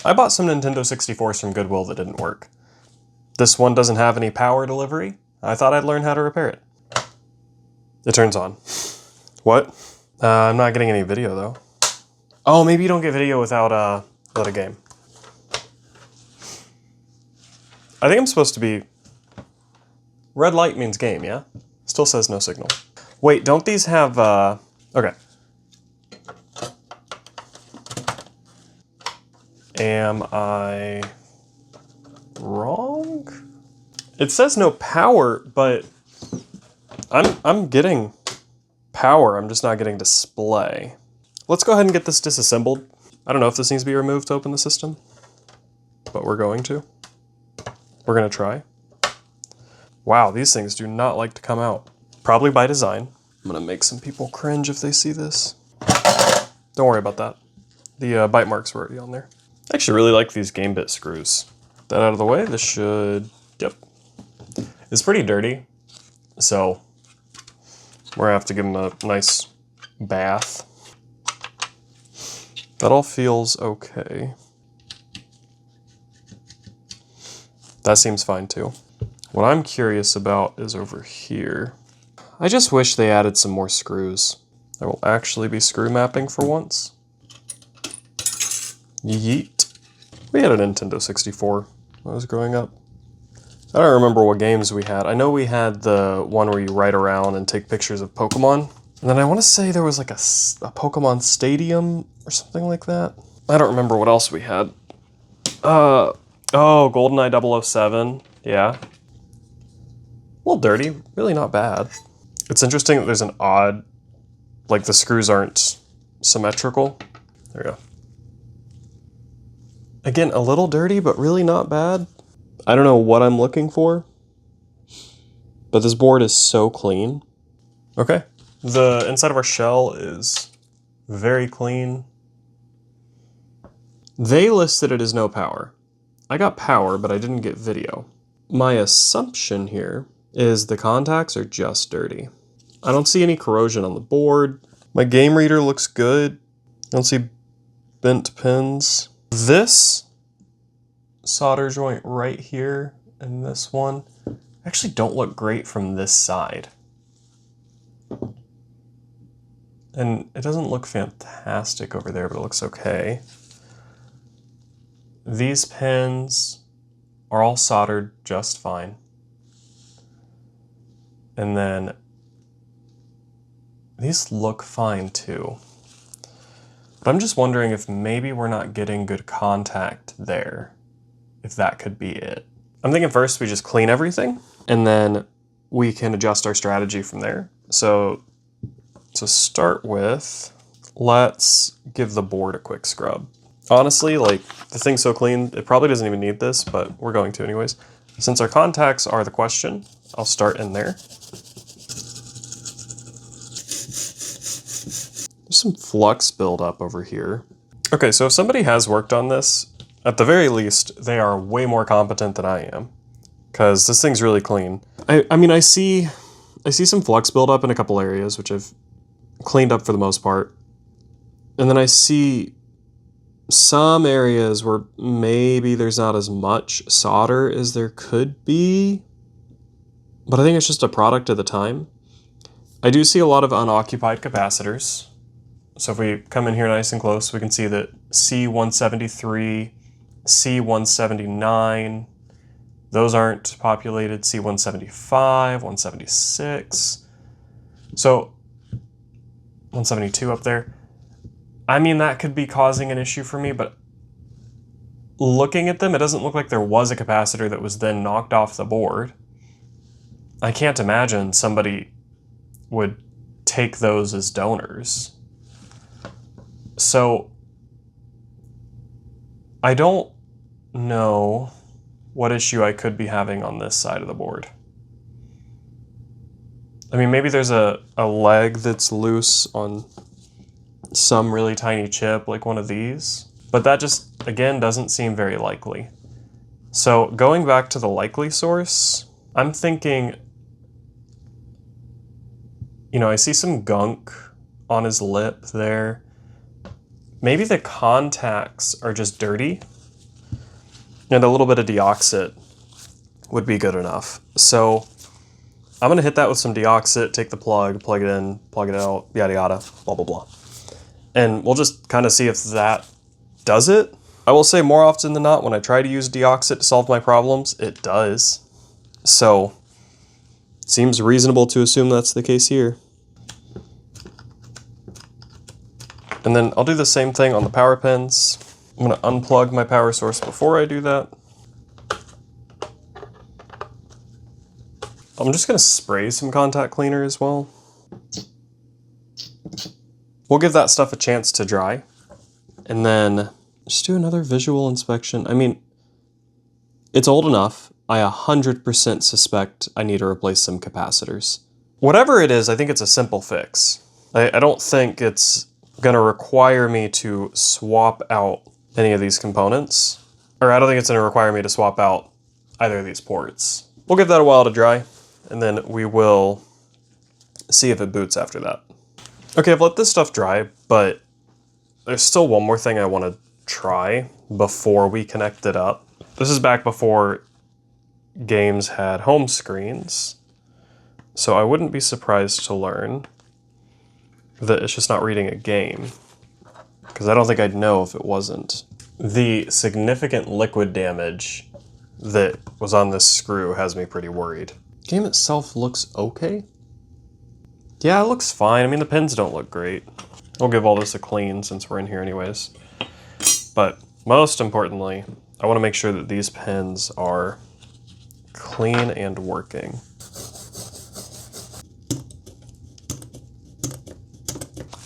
I bought some Nintendo 64s from Goodwill that didn't work. This one doesn't have any power delivery. I thought I'd learn how to repair it. It turns on. What? I'm not getting any video though. Oh, maybe you don't get video without a game. I think I'm supposed to be... Red light means game, yeah? Still says no signal. Wait, don't these have, okay. Am I wrong? It says no power, but I'm getting power. I'm just not getting display. Let's go ahead and get this disassembled. I don't know if this needs to be removed to open the system, but we're going to. We're gonna try. Wow, these things do not like to come out. Probably by design. I'm gonna make some people cringe if they see this. Don't worry about that. The bite marks were already on there. I actually really like these game bit screws. That out of the way, this should, yep. It's pretty dirty, so we're gonna have to give them a nice bath. That all feels okay. That seems fine too. What I'm curious about is over here. I just wish they added some more screws. I will actually be screw mapping for once. Yeet. We had a Nintendo 64 when I was growing up. I don't remember what games we had. I know we had the one where you ride around and take pictures of Pokemon. And then I want to say there was like a Pokemon Stadium or something like that. I don't remember what else we had. Oh, GoldenEye 007. Yeah. A little dirty, really not bad. It's interesting that there's an odd, like the screws aren't symmetrical. There we go. Again, a little dirty, but really not bad. I don't know what I'm looking for, but this board is so clean. Okay, the inside of our shell is very clean. They listed it as no power. I got power, but I didn't get video. My assumption here is the contacts are just dirty. I don't see any corrosion on the board. My game reader looks good. I don't see bent pins. This solder joint right here and this one actually don't look great from this side. And it doesn't look fantastic over there, but it looks okay. These pins are all soldered just fine. And then these look fine too. But I'm just wondering if maybe we're not getting good contact there. If that could be it. I'm thinking first we just clean everything and then we can adjust our strategy from there. So to start with, let's give the board a quick scrub. Honestly, like, the thing's so clean, it probably doesn't even need this, but we're going to anyways. Since our contacts are the question, I'll start in there. There's some flux buildup over here. Okay, so if somebody has worked on this, at the very least, they are way more competent than I am, because this thing's really clean. I mean, I see some flux buildup in a couple areas, which I've cleaned up for the most part. And then I see some areas where maybe there's not as much solder as there could be, but I think it's just a product of the time. I do see a lot of unoccupied capacitors. So if we come in here nice and close, we can see that C173, C179, those aren't populated, C175, 176. So 172 up there. I mean, that could be causing an issue for me, but looking at them, it doesn't look like there was a capacitor that was then knocked off the board. I can't imagine somebody would take those as donors. So I don't know what issue I could be having on this side of the board. I mean, maybe there's a leg that's loose on some really tiny chip like one of these, but that just, again, doesn't seem very likely. So going back to the likely source, I'm thinking, you know, I see some gunk on his lip there. Maybe the contacts are just dirty and a little bit of deoxit would be good enough. So I'm gonna hit that with some deoxit, take the plug it in, plug it out, yada yada, blah blah blah. And we'll just kind of see if that does it. I will say more often than not, when I try to use deoxit to solve my problems, it does. So it seems reasonable to assume that's the case here. And then I'll do the same thing on the power pins. I'm gonna unplug my power source before I do that. I'm just gonna spray some contact cleaner as well. We'll give that stuff a chance to dry. And then just do another visual inspection. I mean, it's old enough. I 100% suspect I need to replace some capacitors. Whatever it is, I think it's a simple fix. I don't think it's gonna require me to swap out any of these components. Or I don't think it's gonna require me to swap out either of these ports. We'll give that a while to dry, and then we will see if it boots after that. Okay, I've let this stuff dry, but there's still one more thing I want to try before we connect it up. This is back before games had home screens, so I wouldn't be surprised to learn that it's just not reading a game, because I don't think I'd know if it wasn't. The significant liquid damage that was on this screw has me pretty worried. The game itself looks okay. Yeah, it looks fine. I mean, the pins don't look great. We'll give all this a clean since we're in here anyways. But most importantly, I want to make sure that these pins are clean and working.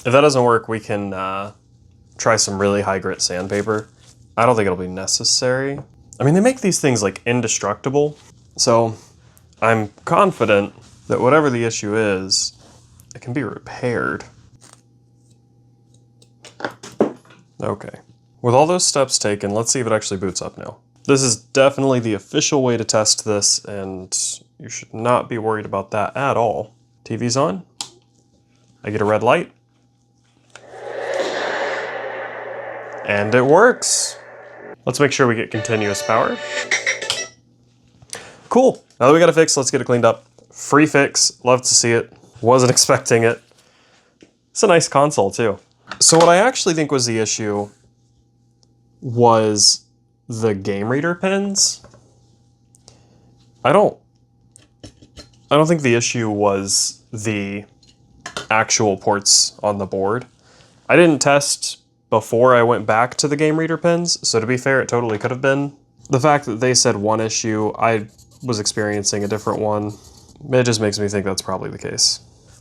If that doesn't work, we can try some really high grit sandpaper. I don't think it'll be necessary. I mean, they make these things like indestructible, so I'm confident that whatever the issue is, it can be repaired. Okay. With all those steps taken, let's see if it actually boots up now. This is definitely the official way to test this, and you should not be worried about that at all. TV's on. I get a red light. And it works. Let's make sure we get continuous power. Cool. Now that we got it fixed, let's get it cleaned up. Free fix. Love to see it. Wasn't expecting it. It's a nice console too. So what I actually think was the issue was the game reader pins. I don't think the issue was the actual ports on the board. I didn't test before I went back to the game reader pins, so to be fair, it totally could have been. The fact that they said one issue, I was experiencing a different one. It just makes me think that's probably the case.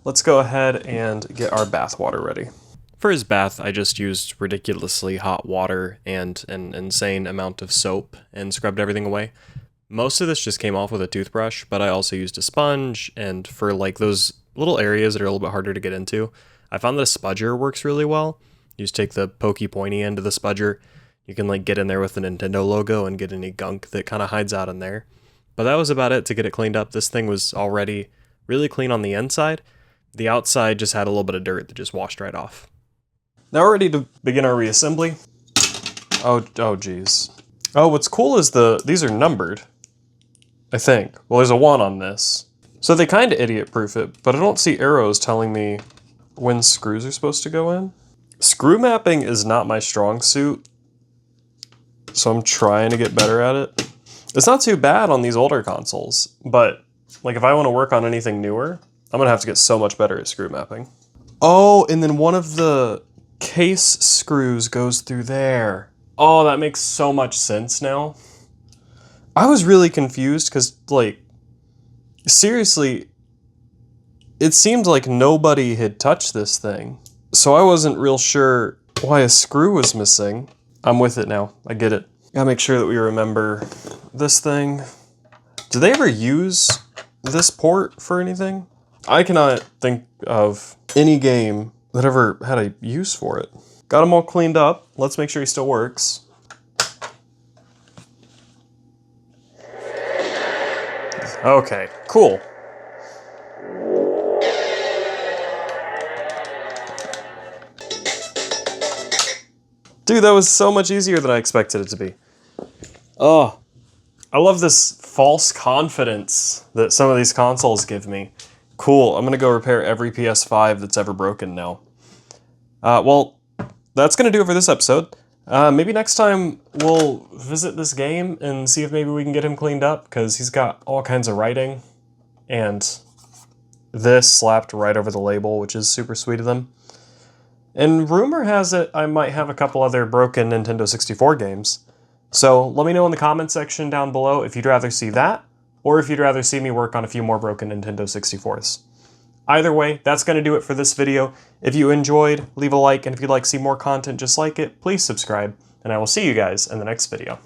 Let's go ahead and get our bath water ready. For his bath, I just used ridiculously hot water and an insane amount of soap and scrubbed everything away. Most of this just came off with a toothbrush, but I also used a sponge, and for like those little areas that are a little bit harder to get into, I found that a spudger works really well. You just take the pokey pointy end of the spudger. You can like get in there with the Nintendo logo and get any gunk that kind of hides out in there. But that was about it to get it cleaned up. This thing was already really clean on the inside. The outside just had a little bit of dirt that just washed right off. Now we're ready to begin our reassembly. Oh geez. Oh, what's cool is these are numbered, I think. Well, there's a 1 on this. So they kind of idiot-proof it, but I don't see arrows telling me when screws are supposed to go in. Screw mapping is not my strong suit, so I'm trying to get better at it. It's not too bad on these older consoles, but like if I want to work on anything newer, I'm gonna have to get so much better at screw mapping. Oh, and then one of the case screws goes through there. Oh, that makes so much sense now. I was really confused because, like, seriously, it seemed like nobody had touched this thing. So I wasn't real sure why a screw was missing. I'm with it now. I get it. Gotta make sure that we remember this thing. Do they ever use this port for anything? I cannot think of any game that ever had a use for it. Got them all cleaned up. Let's make sure he still works. Okay, cool. Dude, that was so much easier than I expected it to be. Oh, I love this false confidence that some of these consoles give me. Cool, I'm gonna go repair every PS5 that's ever broken now. Well, that's gonna do it for this episode. Maybe next time we'll visit this game and see if maybe we can get him cleaned up, because he's got all kinds of writing, and this slapped right over the label, which is super sweet of them. And rumor has it I might have a couple other broken Nintendo 64 games. So let me know in the comment section down below if you'd rather see that, or if you'd rather see me work on a few more broken Nintendo 64s. Either way, that's going to do it for this video. If you enjoyed, leave a like, and if you'd like to see more content just like it, please subscribe, and I will see you guys in the next video.